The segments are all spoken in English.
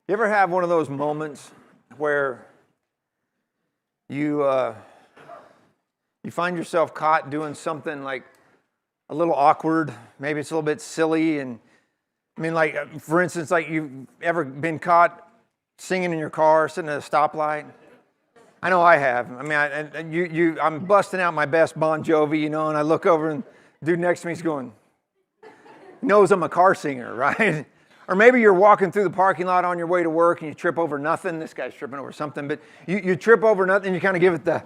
You ever have one of those moments where you find yourself caught doing something like a little awkward, maybe it's a little bit silly, and like for instance, like you've ever been caught singing in your car, sitting at a stoplight? I know I have. I'm busting out my best Bon Jovi, and I look over and the dude next to me is going, knows I'm a car singer, right? Or maybe you're walking through the parking lot on your way to work and you trip over nothing. This guy's tripping over something, but you trip over nothing and you kind of give it the,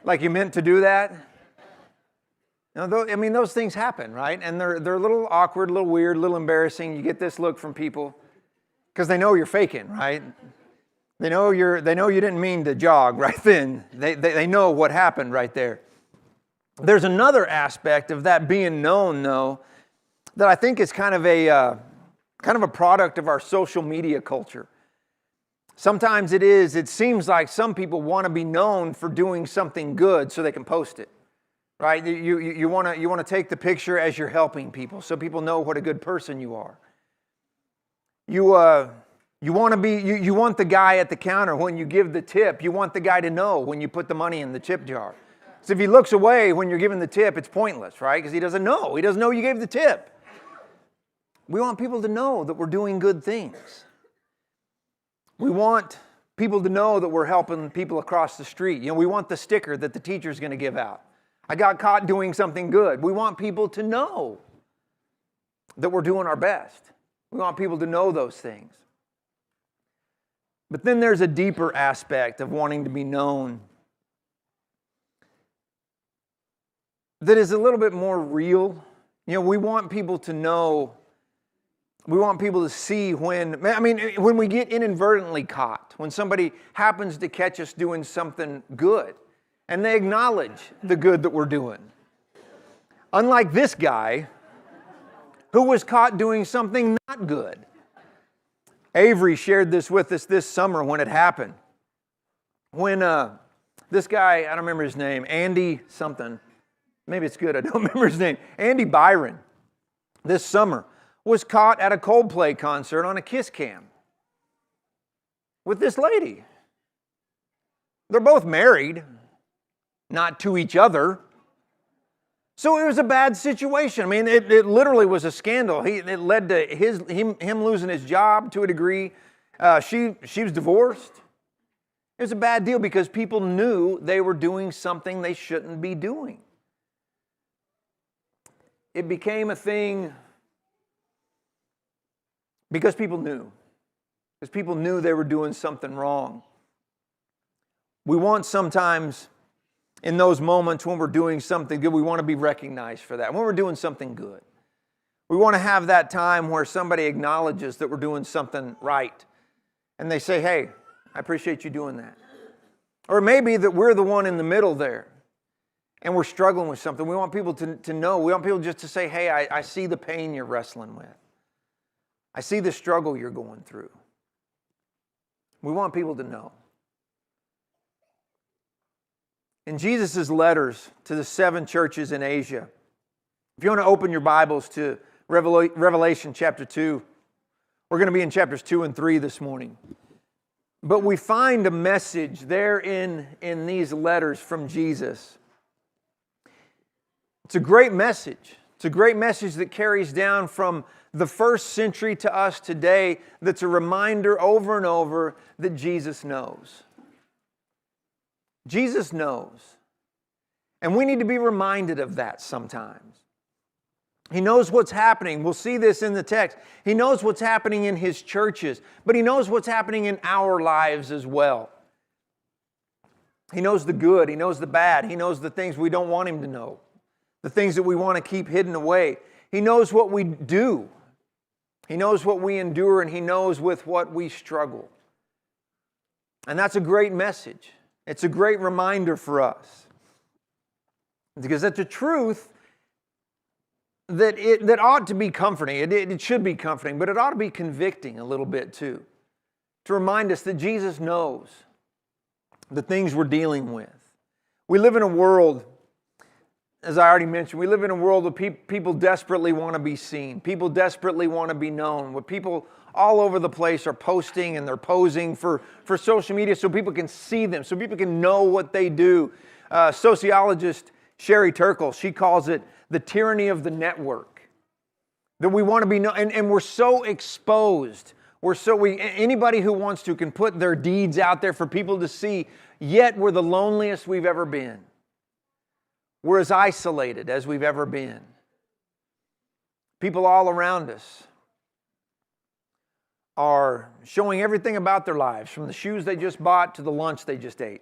like you meant to do that. Those things happen, right? And they're a little awkward, a little weird, a little embarrassing. You get this look from people because they know you're faking, right? They know you didn't mean to jog right then. They know what happened right there. There's another aspect of that being known, though, that I think is kind of a product of our social media culture. Sometimes it seems like some people want to be known for doing something good so they can post it, right? You want to take the picture as you're helping people so people know what a good person you are. You want the guy at the counter when you give the tip, you want the guy to know when you put the money in the tip jar. So if he looks away when you're giving the tip, it's pointless, right? Because he doesn't know. He doesn't know you gave the tip. We want people to know that we're doing good things. We want people to know that we're helping people across the street. We want the sticker that the teacher's going to give out. I got caught doing something good. We want people to know that we're doing our best. We want people to know those things. But then there's a deeper aspect of wanting to be known that is a little bit more real. We want people to know. We want people to see when we get inadvertently caught, when somebody happens to catch us doing something good, and they acknowledge the good that we're doing. Unlike this guy, who was caught doing something not good. Avery shared this with us this summer when it happened. When this guy, I don't remember his name, Andy something, maybe it's good, I don't remember his name, Andy Byron, this summer, was caught at a Coldplay concert on a kiss cam with this lady. They're both married, not to each other. So it was a bad situation. It literally was a scandal. It led to him losing his job to a degree. She was divorced. It was a bad deal because people knew they were doing something they shouldn't be doing. It became a thing because people knew. Because people knew they were doing something wrong. We want sometimes, in those moments when we're doing something good, we want to be recognized for that. When we're doing something good. We want to have that time where somebody acknowledges that we're doing something right. And they say, hey, I appreciate you doing that. Or maybe that we're the one in the middle there. And we're struggling with something. We want people to know. We want people just to say, hey, I see the pain you're wrestling with. I see the struggle you're going through. We want people to know. In Jesus' letters to the 7 churches in Asia, if you want to open your Bibles to Revelation chapter 2, we're going to be in chapters 2 and 3 this morning. But we find a message there in these letters from Jesus. It's a great message. It's a great message that carries down from the first century to us today, that's a reminder over and over that Jesus knows. Jesus knows. And we need to be reminded of that sometimes. He knows what's happening. We'll see this in the text. He knows what's happening in His churches, but He knows what's happening in our lives as well. He knows the good. He knows the bad. He knows the things we don't want Him to know, the things that we want to keep hidden away. He knows what we do. He knows what we endure, and He knows with what we struggle. And that's a great message. It's a great reminder for us. Because that's a truth that ought to be comforting. It should be comforting, but it ought to be convicting a little bit too. To remind us that Jesus knows the things we're dealing with. We live in a world, as I already mentioned, we live in a world where people desperately want to be seen. People desperately want to be known. Where people all over the place are posting and they're posing for social media so people can see them, so people can know what they do. Sociologist Sherry Turkle, she calls it the tyranny of the network. That we want to be known, and we're so exposed. Anybody who wants to can put their deeds out there for people to see, yet we're the loneliest we've ever been. We're as isolated as we've ever been. People all around us are showing everything about their lives, from the shoes they just bought to the lunch they just ate.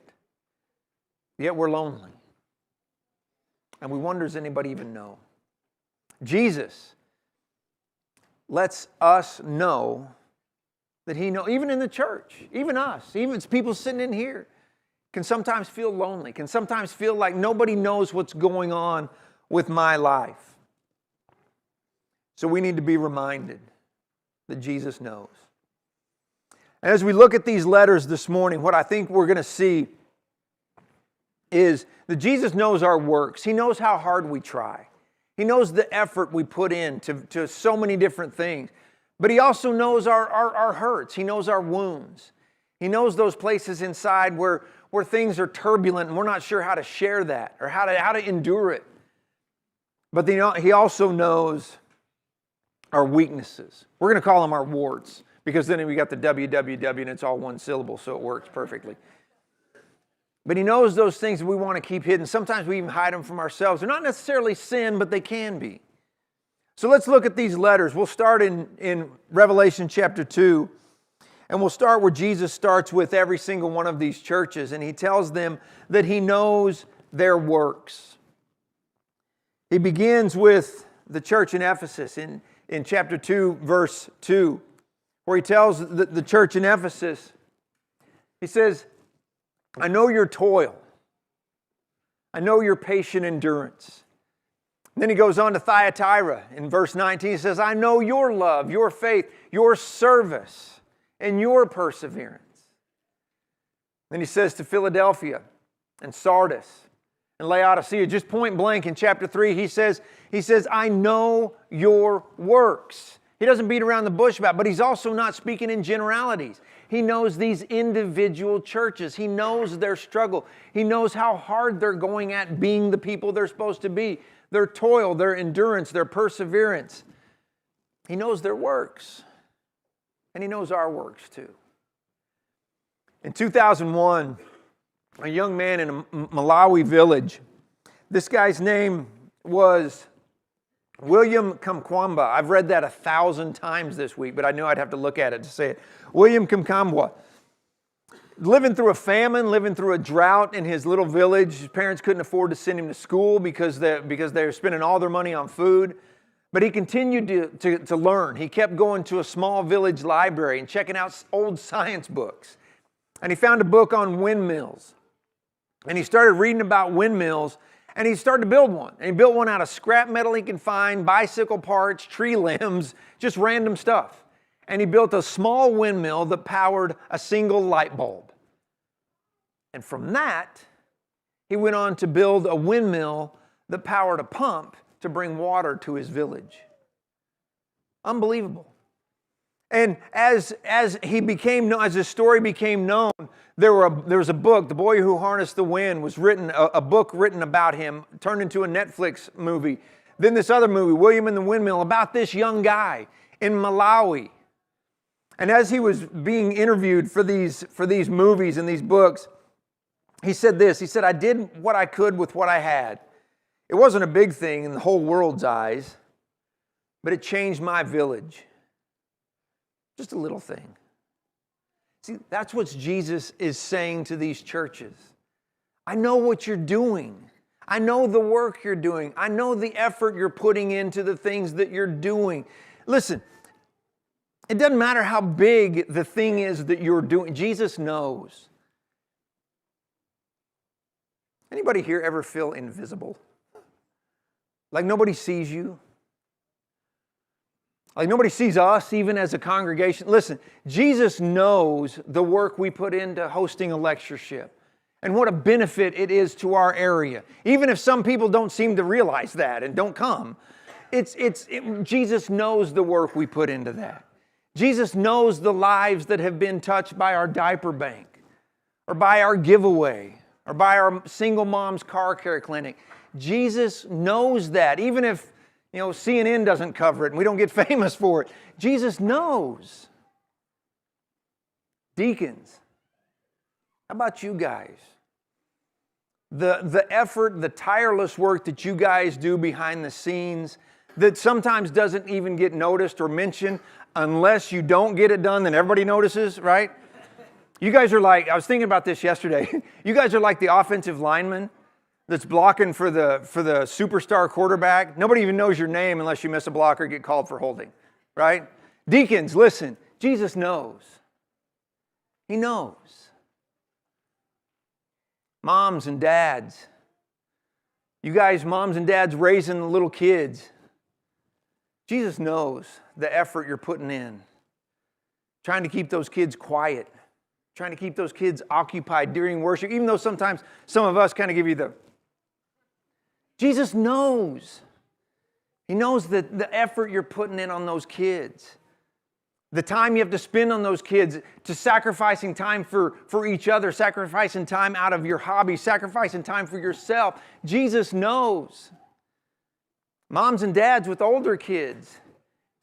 Yet we're lonely. And we wonder, does anybody even know? Jesus lets us know that He knows, even in the church, even us, even people sitting in here, can sometimes feel lonely, can sometimes feel like nobody knows what's going on with my life. So we need to be reminded that Jesus knows. And as we look at these letters this morning, what I think we're going to see is that Jesus knows our works. He knows how hard we try. He knows the effort we put in to so many different things. But He also knows our hurts. He knows our wounds. He knows those places inside where things are turbulent and we're not sure how to share that or how to endure it. But He also knows our weaknesses. We're going to call them our warts, because then we got the www and it's all one syllable, so it works perfectly. But He knows those things that we want to keep hidden. Sometimes we even hide them from ourselves. They're not necessarily sin, but they can be. So let's look at these letters. We'll start in Revelation chapter 2. And we'll start where Jesus starts with every single one of these churches. And He tells them that He knows their works. He begins with the church in Ephesus in chapter 2, verse 2, where He tells the church in Ephesus, He says, I know your toil. I know your patient endurance. And then He goes on to Thyatira in verse 19. He says, I know your love, your faith, your service, and your perseverance. Then He says to Philadelphia and Sardis and Laodicea, just point blank in chapter 3, He says, I know your works. He doesn't beat around the bush about it, but He's also not speaking in generalities. He knows these individual churches. He knows their struggle. He knows how hard they're going at being the people they're supposed to be. Their toil, their endurance, their perseverance. He knows their works. And He knows our works too. In 2001, a young man in a Malawi village, this guy's name was William Kamkwamba. I've read that 1,000 times this week, but I knew I'd have to look at it to say it. William Kamkwamba. Living through a famine, living through a drought in his little village. His parents couldn't afford to send him to school because they were spending all their money on food. But he continued to learn. He kept going to a small village library and checking out old science books. And he found a book on windmills. And he started reading about windmills, and he started to build one. And he built one out of scrap metal he can find, bicycle parts, tree limbs, just random stuff. And he built a small windmill that powered a single light bulb. And from that, he went on to build a windmill that powered a pump to bring water to his village. Unbelievable. And as his story became known, there was a book, The Boy Who Harnessed the Wind, was written, a book written about him, turned into a Netflix movie. Then this other movie, William and the Windmill, about this young guy in Malawi. And as he was being interviewed for these movies and these books, he said this. He said, I did what I could with what I had. It wasn't a big thing in the whole world's eyes, but it changed my village. Just a little thing. See, that's what Jesus is saying to these churches. I know what you're doing. I know the work you're doing. I know the effort you're putting into the things that you're doing. Listen, it doesn't matter how big the thing is that you're doing. Jesus knows. Anybody here ever feel invisible? Like nobody sees you? Like nobody sees us even as a congregation? Listen, Jesus knows the work we put into hosting a lectureship and what a benefit it is to our area. Even if some people don't seem to realize that and don't come, Jesus knows the work we put into that. Jesus knows the lives that have been touched by our diaper bank, or by our giveaway, or by our single mom's car care clinic. Jesus knows that, even if CNN doesn't cover it and we don't get famous for it. Jesus knows. Deacons, how about you guys? The effort, the tireless work that you guys do behind the scenes that sometimes doesn't even get noticed or mentioned unless you don't get it done, then everybody notices, right? You guys are like, I was thinking about this yesterday. You guys are like the offensive lineman that's blocking for the superstar quarterback. Nobody even knows your name unless you miss a block or get called for holding, right? Deacons, listen, Jesus knows. He knows. Moms and dads, you guys, moms and dads raising the little kids, Jesus knows the effort you're putting in, trying to keep those kids quiet, trying to keep those kids occupied during worship, even though sometimes some of us kind of give you the... Jesus knows. He knows the effort you're putting in on those kids. The time you have to spend on those kids, to sacrificing time for each other, sacrificing time out of your hobby, sacrificing time for yourself. Jesus knows. Moms and dads with older kids.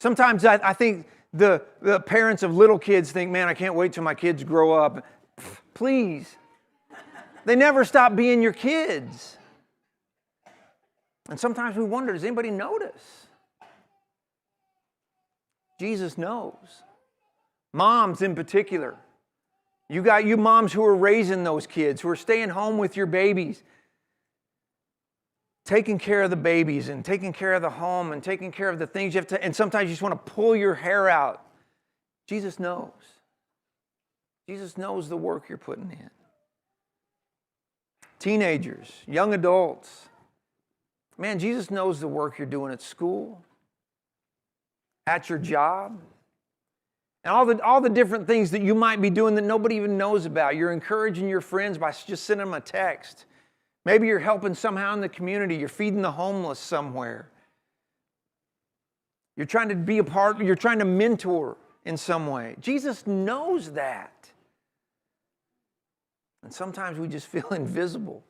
Sometimes I think the parents of little kids think, man, I can't wait till my kids grow up. Please. They never stop being your kids. And sometimes we wonder, does anybody notice? Jesus knows. Moms in particular. You moms who are raising those kids, who are staying home with your babies, taking care of the babies and taking care of the home and taking care of the things you have to, and sometimes you just want to pull your hair out. Jesus knows. Jesus knows the work you're putting in. Teenagers, young adults. Man, Jesus knows the work you're doing at school, at your job, and all the different things that you might be doing that nobody even knows about. You're encouraging your friends by just sending them a text. Maybe you're helping somehow in the community. You're feeding the homeless somewhere. You're trying to be a part, you're trying to mentor in some way. Jesus knows that. And sometimes we just feel invisible.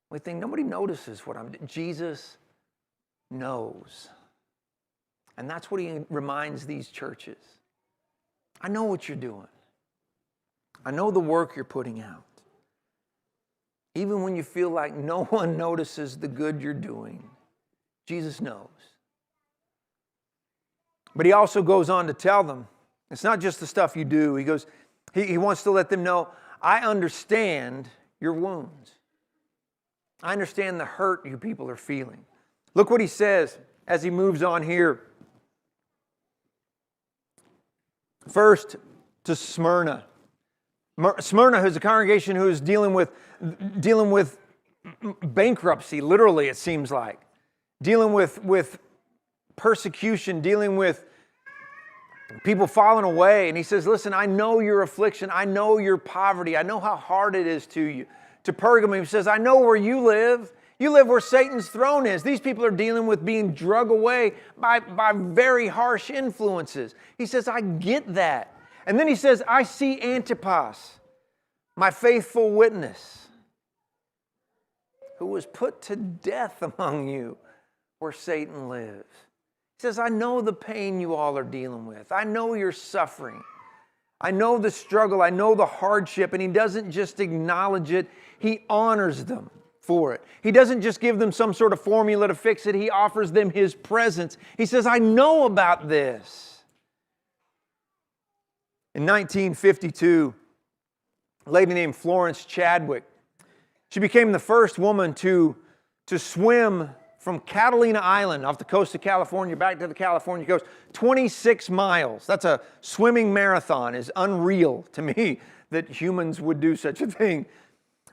We think nobody notices what I'm doing. Jesus knows. And that's what he reminds these churches. I know what you're doing. I know the work you're putting out. Even when you feel like no one notices the good you're doing, Jesus knows. But he also goes on to tell them, it's not just the stuff you do. He wants to let them know, I understand your wounds. I understand the hurt you people are feeling. Look what he says as he moves on here. First, to Smyrna. Smyrna is a congregation who is dealing with bankruptcy, literally, it seems like. Dealing with persecution, dealing with people falling away. And he says, listen, I know your affliction. I know your poverty. I know how hard it is to you. To Pergamum, he says, I know where you live. You live where Satan's throne is. These people are dealing with being drug away by very harsh influences. He says, I get that. And then he says, I see Antipas, my faithful witness, who was put to death among you where Satan lives. He says, I know the pain you all are dealing with. I know you're suffering. I know the struggle. I know the hardship. And he doesn't just acknowledge it. He honors them for it. He doesn't just give them some sort of formula to fix it. He offers them his presence. He says, I know about this. In 1952, a lady named Florence Chadwick, she became the first woman to swim from Catalina Island off the coast of California back to the California coast, 26 miles. That's a swimming marathon. It's unreal to me that humans would do such a thing.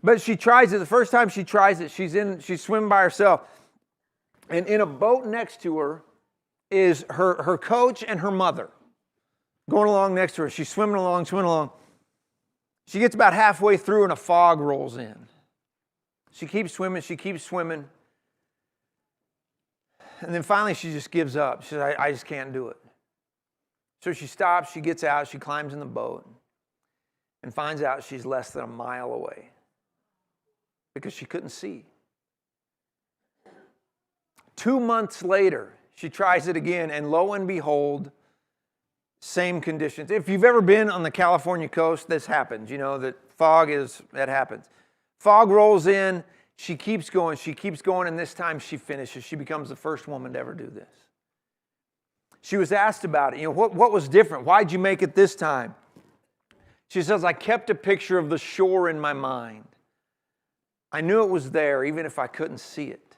But she tries it. The first time she tries it, she's swimming by herself. And in a boat next to her is her coach and her mother going along next to her. She's swimming along. She gets about halfway through and a fog rolls in. She keeps swimming. And then finally she just gives up. She says, I just can't do it. So she stops, she gets out, she climbs in the boat and finds out she's less than a mile away because she couldn't see. 2 months later, she tries it again, and lo and behold, same conditions. If you've ever been on the California coast, this happens. You know that that happens. Fog rolls in, she keeps going, and this time she finishes. She becomes the first woman to ever do this. She was asked about it. You know, what was different? Why'd you make it this time? She says, I kept a picture of the shore in my mind. I knew it was there, even if I couldn't see it.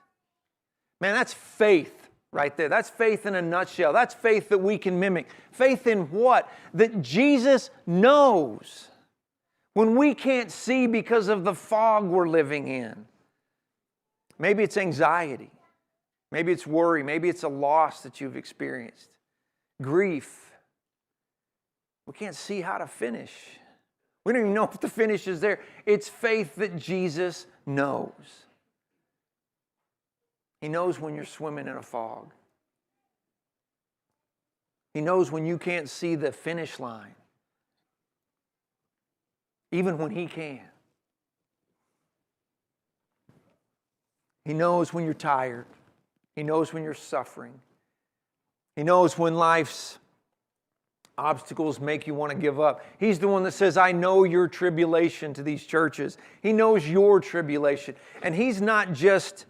Man, that's faith right there. That's faith in a nutshell. That's faith that we can mimic. Faith in what? That Jesus knows when we can't see because of the fog we're living in. Maybe it's anxiety. Maybe it's worry. Maybe it's a loss that you've experienced. Grief. We can't see how to finish. We don't even know if the finish is there. It's faith that Jesus knows. He knows when you're swimming in a fog. He knows when you can't see the finish line. Even when He can. He knows when you're tired. He knows when you're suffering. He knows when life's obstacles make you want to give up. He's the one that says, I know your tribulation to these churches. He knows your tribulation. And He doesn't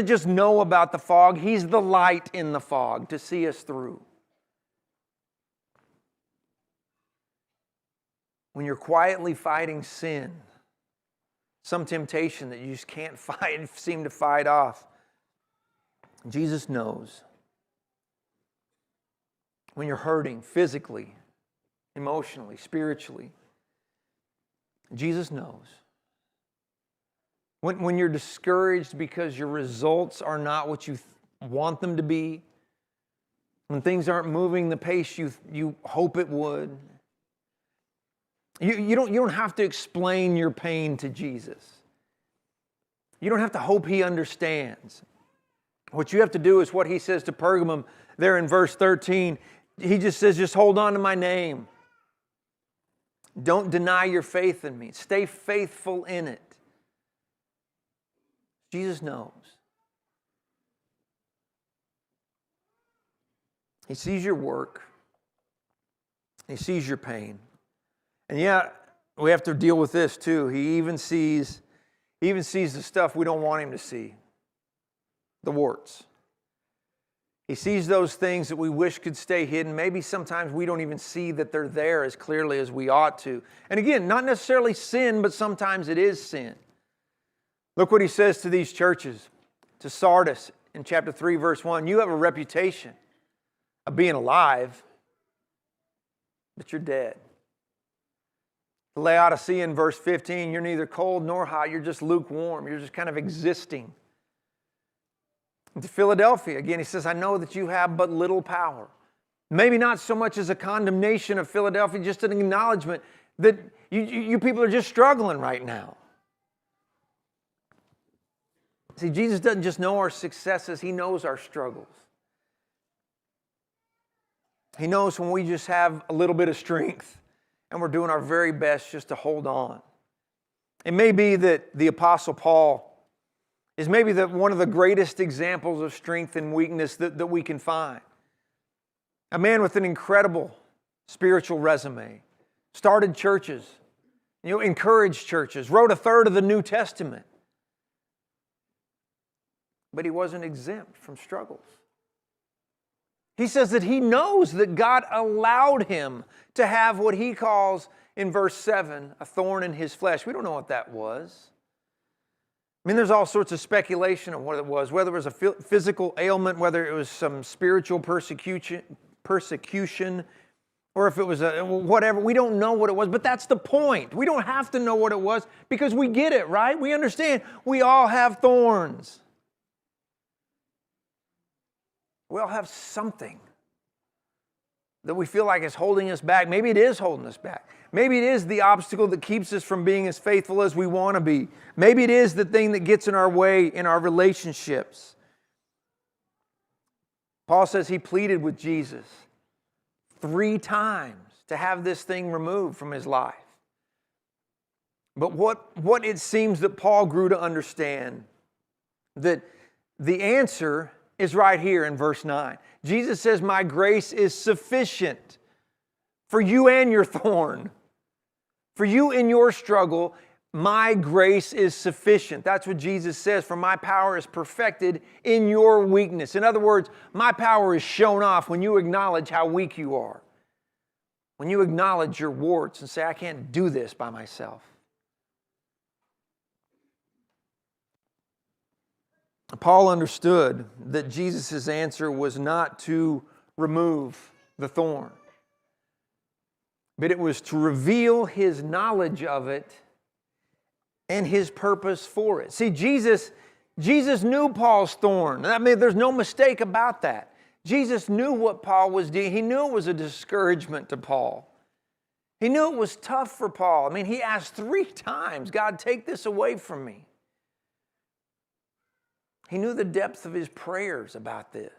just know about the fog. He's the light in the fog to see us through. When you're quietly fighting sin, some temptation that you just can't seem to fight off, Jesus knows. When you're hurting physically, emotionally, spiritually, Jesus knows. When you're discouraged because your results are not what you want them to be, when things aren't moving the pace you hope it would, you don't have to explain your pain to Jesus. You don't have to hope He understands. What you have to do is what He says to Pergamum there in verse 13. He just says, just hold on to my name. Don't deny your faith in me. Stay faithful in it. Jesus knows. He sees your work. He sees your pain. And yeah, we have to deal with this too. He even sees the stuff we don't want Him to see. The warts. He sees those things that we wish could stay hidden. Maybe sometimes we don't even see that they're there as clearly as we ought to. And again, not necessarily sin, but sometimes it is sin. Look what He says to these churches. To Sardis in chapter 3, verse 1. You have a reputation of being alive, but you're dead. To Laodicea in verse 15. You're neither cold nor hot. You're just lukewarm. You're just kind of existing. To Philadelphia, again, he says, I know that you have but little power. Maybe not so much as a condemnation of Philadelphia, just an acknowledgement that you people are just struggling right now. See, Jesus doesn't just know our successes, He knows our struggles. He knows when we just have a little bit of strength and we're doing our very best just to hold on. It may be that the Apostle Paul is maybe one of the greatest examples of strength and weakness that we can find. A man with an incredible spiritual resume. Started churches, encouraged churches, wrote a third of the New Testament. But he wasn't exempt from struggles. He says that he knows that God allowed him to have what he calls in verse 7, a thorn in his flesh. We don't know what that was. I mean, there's all sorts of speculation of what it was, whether it was a physical ailment, whether it was some spiritual persecution, or if it was whatever. We don't know what it was, but that's the point. We don't have to know what it was because we get it, right? We understand we all have thorns. We all have something that we feel like is holding us back. Maybe it is holding us back. Maybe it is the obstacle that keeps us from being as faithful as we want to be. Maybe it is the thing that gets in our way in our relationships. Paul says he pleaded with Jesus 3 times to have this thing removed from his life. But what it seems that Paul grew to understand, that the answer is right here in verse 9. Jesus says, my grace is sufficient for you and your thorn. For you in your struggle, my grace is sufficient. That's what Jesus says. For my power is perfected in your weakness. In other words, my power is shown off when you acknowledge how weak you are. When you acknowledge your warts and say, I can't do this by myself. Paul understood that Jesus' answer was not to remove the thorn, but it was to reveal his knowledge of it and his purpose for it. See, Jesus knew Paul's thorn. I mean, there's no mistake about that. Jesus knew what Paul was doing. He knew it was a discouragement to Paul. He knew it was tough for Paul. I mean, he asked 3 times, God, take this away from me. He knew the depth of his prayers about this.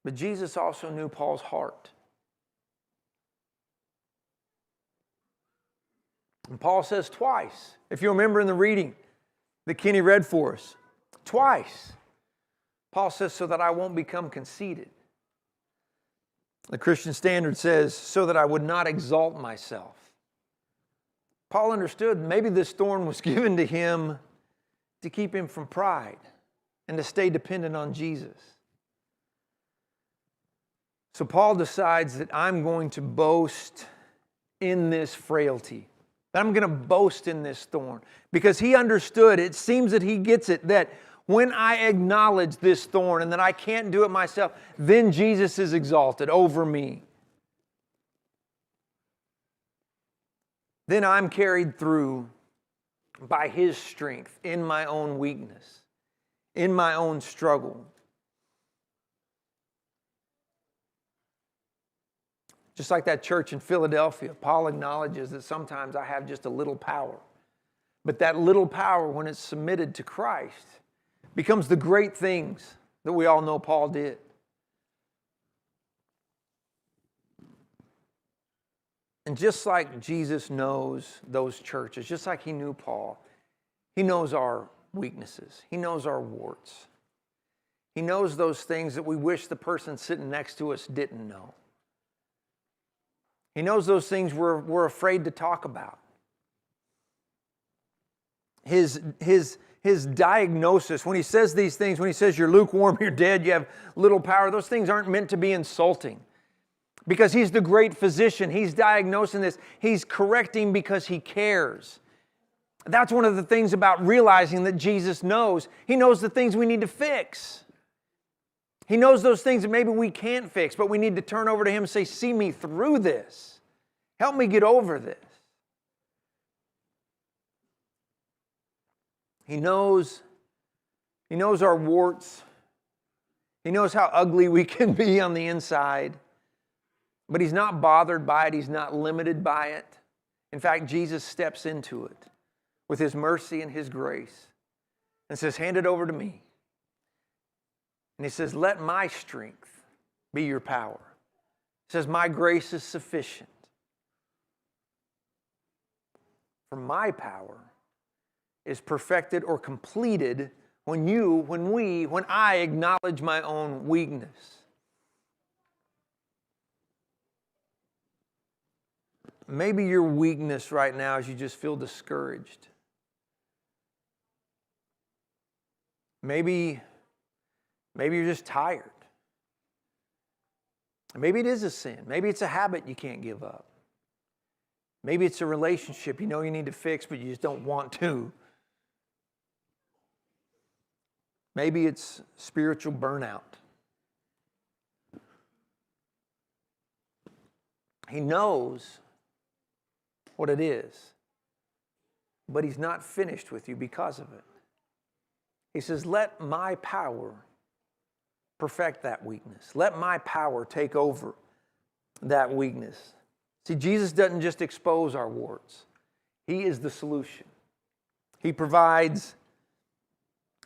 But Jesus also knew Paul's heart. And Paul says twice, if you remember in the reading that Kenny read for us, twice, Paul says, so that I won't become conceited. The Christian Standard says, so that I would not exalt myself. Paul understood maybe this thorn was given to him to keep him from pride and to stay dependent on Jesus. So Paul decides that I'm going to boast in this frailty. That I'm going to boast in this thorn. Because he understood, it seems that he gets it, that when I acknowledge this thorn and that I can't do it myself, then Jesus is exalted over me. Then I'm carried through by his strength in my own weakness, in my own struggle. Just like that church in Philadelphia, Paul acknowledges that sometimes I have just a little power. But that little power, when it's submitted to Christ, becomes the great things that we all know Paul did. And just like Jesus knows those churches, just like he knew Paul, he knows our weaknesses. He knows our warts. He knows those things that we wish the person sitting next to us didn't know. He knows those things we're afraid to talk about. His diagnosis, when he says these things, when he says you're lukewarm, you're dead, you have little power, those things aren't meant to be insulting. Because he's the great physician. He's diagnosing this. He's correcting because he cares. That's one of the things about realizing that Jesus knows. He knows the things we need to fix. He knows those things that maybe we can't fix, but we need to turn over to him and say, see me through this. Help me get over this. He knows our warts. He knows how ugly we can be on the inside. But he's not bothered by it. He's not limited by it. In fact, Jesus steps into it with his mercy and his grace and says, hand it over to me. And he says, let my strength be your power. He says, my grace is sufficient. For my power is perfected or completed when I acknowledge my own weakness. Maybe your weakness right now is you just feel discouraged. Maybe you're just tired. Maybe it is a sin. Maybe it's a habit you can't give up. Maybe it's a relationship you know you need to fix, but you just don't want to. Maybe it's spiritual burnout. He knows what it is, but he's not finished with you because of it. He says, let my power perfect that weakness. Let my power take over that weakness. See, Jesus doesn't just expose our warts. He is the solution. He provides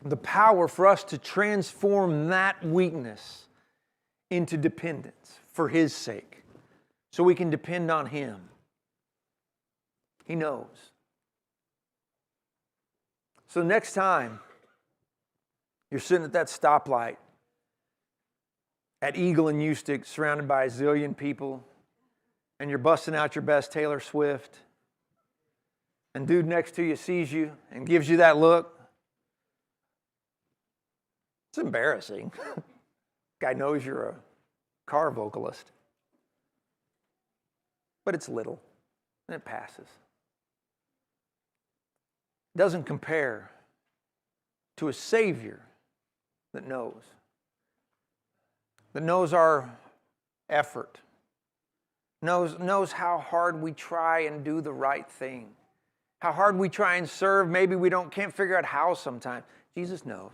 the power for us to transform that weakness into dependence for His sake, so we can depend on Him. He knows. So next time you're sitting at that stoplight at Eagle and Eustic, surrounded by a zillion people, and you're busting out your best Taylor Swift, and dude next to you sees you and gives you that look, it's embarrassing. Guy knows you're a car vocalist. But it's little, and it passes. It doesn't compare to a Savior that knows our effort, knows how hard we try and do the right thing, how hard we try and serve. Maybe we can't figure out how sometimes. Jesus knows.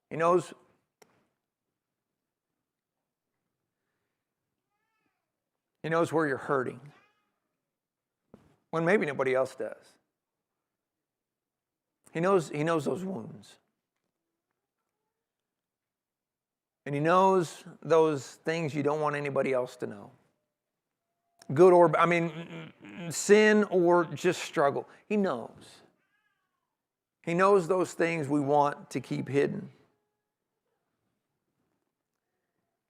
He knows. He knows where you're hurting when maybe nobody else does. He knows those wounds. And He knows those things you don't want anybody else to know. Good or, sin or just struggle. He knows. He knows those things we want to keep hidden.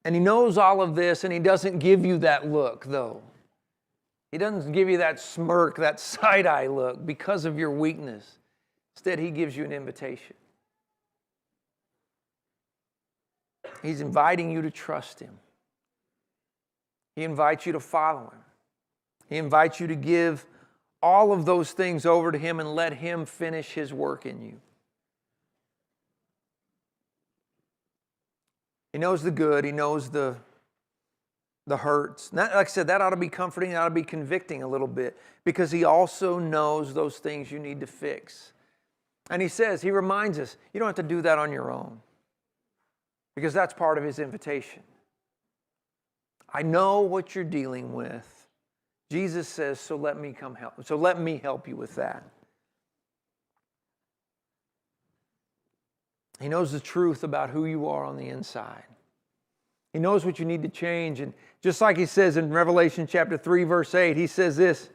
And He knows all of this, and He doesn't give you that look, though. He doesn't give you that smirk, that side-eye look because of your weakness. Instead, He gives you an invitation. He's inviting you to trust Him. He invites you to follow Him. He invites you to give all of those things over to Him and let Him finish His work in you. He knows the good. He knows the hurts. That, like I said, that ought to be comforting. That ought to be convicting a little bit, because He also knows those things you need to fix. And He reminds us, you don't have to do that on your own, because that's part of His invitation. I know what you're dealing with. Jesus says, so let me come help. So let me help you with that. He knows the truth about who you are on the inside. He knows what you need to change. And just like He says in Revelation chapter 3, verse 8, He says this,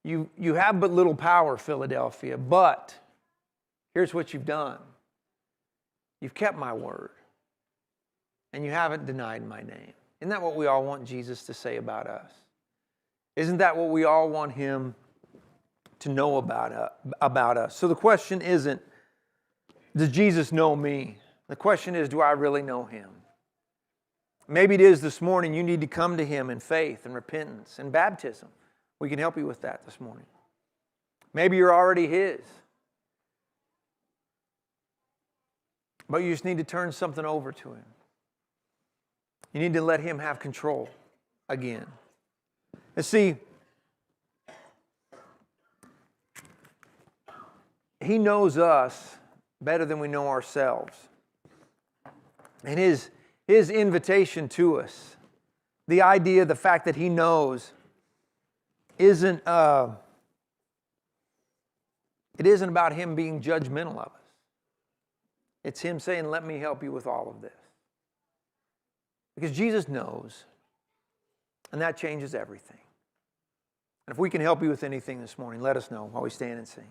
you have but little power, Philadelphia, but here's what you've done. You've kept my word, and you haven't denied my name. Isn't that what we all want Jesus to say about us? Isn't that what we all want Him to know about us? So the question isn't, does Jesus know me? The question is, do I really know Him? Maybe it is this morning you need to come to Him in faith and repentance and baptism. We can help you with that this morning. Maybe you're already His, but you just need to turn something over to Him. You need to let Him have control again. And see, He knows us better than we know ourselves. And His invitation to us, the idea, the fact that He knows, it isn't about Him being judgmental of us. It's Him saying, let me help you with all of this. Because Jesus knows, and that changes everything. And if we can help you with anything this morning, let us know while we stand and sing.